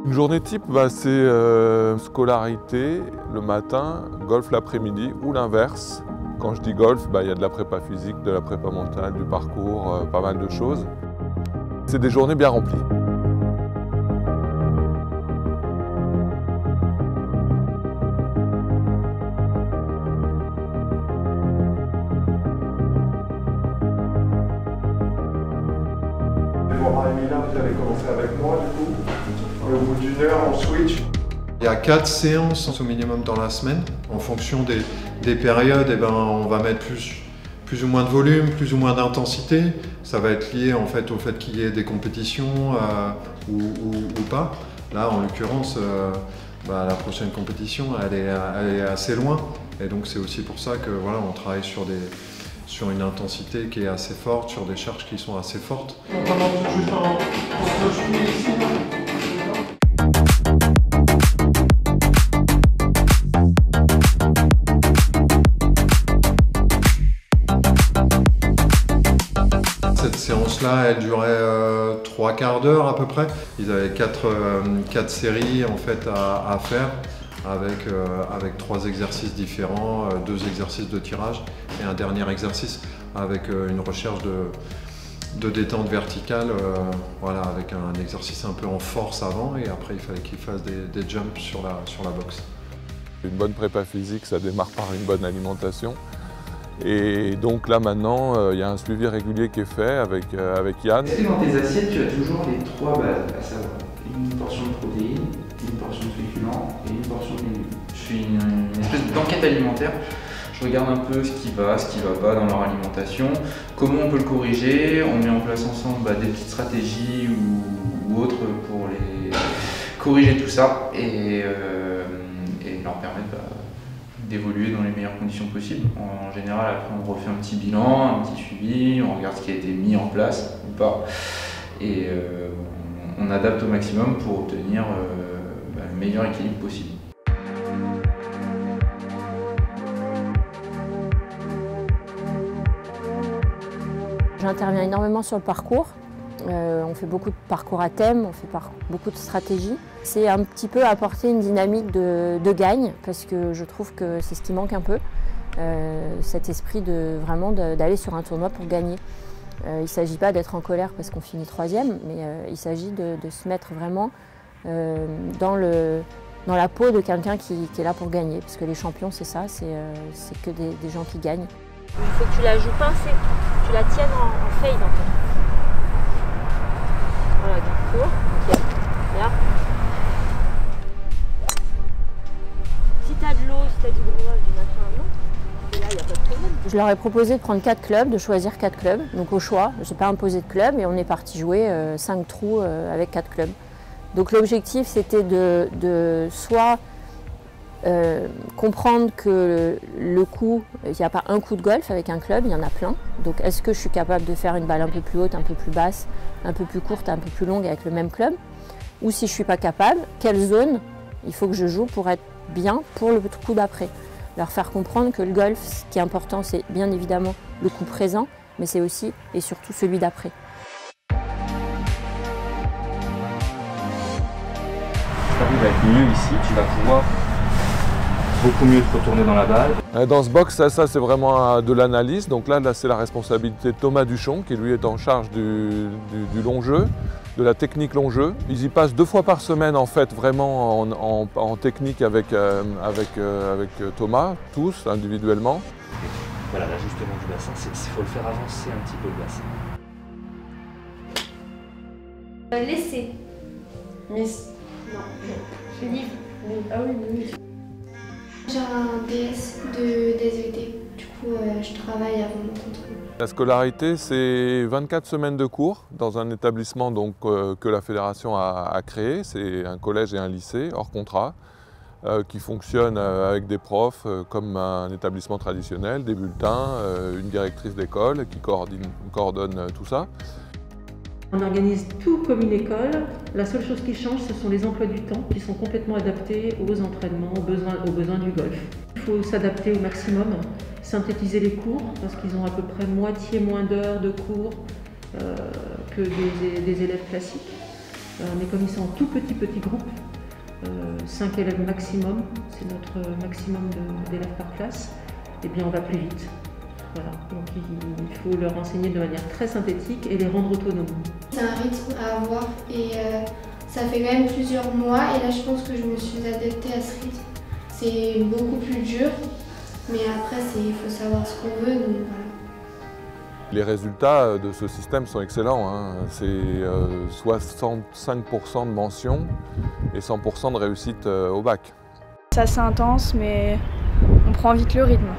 Une journée type, c'est scolarité le matin, golf l'après-midi ou l'inverse. Quand je dis golf, il y a de la prépa physique, de la prépa mentale, du parcours, pas mal de choses. C'est des journées bien remplies. Déborah et Mila, vous allez commencer avec moi du coup. Et au bout d'une heure, on switch. Il y a 4 séances au minimum dans la semaine. En fonction des périodes, on va mettre plus ou moins de volume, plus ou moins d'intensité. Ça va être lié en fait au fait qu'il y ait des compétitions ou pas. Là, en l'occurrence, la prochaine compétition, elle est assez loin. Et donc c'est aussi pour ça que voilà, on travaille sur une intensité qui est assez forte, sur des charges qui sont assez fortes. On commence juste en ici. Cette séance-là, elle durait 3 quarts d'heure à peu près. Ils avaient 4 séries en fait à faire avec 3 exercices différents, 2 exercices de tirage et un dernier exercice avec une recherche de détente verticale, avec un exercice un peu en force avant et après il fallait qu'ils fassent des jumps sur la boxe. Une bonne prépa physique, ça démarre par une bonne alimentation. Et donc là maintenant, il y a un suivi régulier qui est fait avec Yann. Est-ce que dans tes assiettes, tu as toujours les 3 bases, à savoir une portion de protéines, une portion de féculents et une portion de légumes? Je fais une espèce d'enquête alimentaire. Je regarde un peu ce qui va pas dans leur alimentation, comment on peut le corriger, on met en place ensemble des petites stratégies ou autres pour les corriger tout ça et leur permettre d'évoluer dans les meilleures conditions possibles. En général, après on refait un petit bilan, un petit suivi, on regarde ce qui a été mis en place ou pas et on adapte au maximum pour obtenir le meilleur équilibre possible. J'interviens énormément sur le parcours. On fait beaucoup de parcours à thème, on fait beaucoup de stratégies. C'est un petit peu apporter une dynamique de gagne parce que je trouve que c'est ce qui manque un peu. Cet esprit d'aller sur un tournoi pour gagner. Il ne s'agit pas d'être en colère parce qu'on finit 3e, mais il s'agit de se mettre vraiment dans la peau de quelqu'un qui est là pour gagner. Parce que les champions, c'est ça, c'est que des gens qui gagnent. Il faut que tu la joues pincée, tu la tiennes en fade en fait. Voilà, du cours, ok. Là. Si tu as de l'eau, si tu as du gros du machin, non. Et là, il n'y a pas de problème. Je leur ai proposé de prendre 4 clubs, de choisir 4 clubs. Donc au choix, je n'ai pas imposé de club et on est parti jouer 5 trous avec 4 clubs. Donc l'objectif, c'était de soit comprendre que le coup, il n'y a pas un coup de golf avec un club, il y en a plein. Donc est-ce que je suis capable de faire une balle un peu plus haute, un peu plus basse, un peu plus courte, un peu plus longue avec le même club? Ou si je ne suis pas capable, quelle zone il faut que je joue pour être bien pour le coup d'après? Leur faire comprendre que le golf, ce qui est important, c'est bien évidemment le coup présent, mais c'est aussi et surtout celui d'après. Tu arrives à être mieux ici, tu vas pouvoir beaucoup mieux te retourner dans la balle. Dans ce box, ça c'est vraiment de l'analyse. Donc là c'est la responsabilité de Thomas Duchon qui lui est en charge du long jeu, de la technique long jeu. Ils y passent 2 fois par semaine en fait vraiment en technique avec Thomas, tous individuellement. Voilà, l'ajustement du bassin, il faut le faire avancer un petit peu le bassin. Laissez. Miss. Non. Livre. Ah oui, oui. J'ai un DS de DSVT, du coup je travaille avant mon contrôle. La scolarité, c'est 24 semaines de cours dans un établissement donc, que la fédération a créé. C'est un collège et un lycée hors contrat qui fonctionne avec des profs comme un établissement traditionnel, des bulletins, une directrice d'école qui coordonne tout ça. On organise tout comme une école. La seule chose qui change, ce sont les emplois du temps qui sont complètement adaptés aux entraînements, aux besoins du golf. Il faut s'adapter au maximum, synthétiser les cours parce qu'ils ont à peu près moitié moins d'heures de cours que des élèves classiques. Mais comme ils sont en tout petit groupe, 5 élèves maximum, c'est notre maximum d'élèves par classe, et bien on va plus vite. Voilà. Donc il faut leur enseigner de manière très synthétique et les rendre autonomes. C'est un rythme à avoir et ça fait quand même plusieurs mois et là je pense que je me suis adaptée à ce rythme. C'est beaucoup plus dur, mais après il faut savoir ce qu'on veut, donc voilà. Les résultats de ce système sont excellents, hein. C'est 65% de mentions et 100% de réussite au bac. C'est assez intense, mais on prend vite le rythme.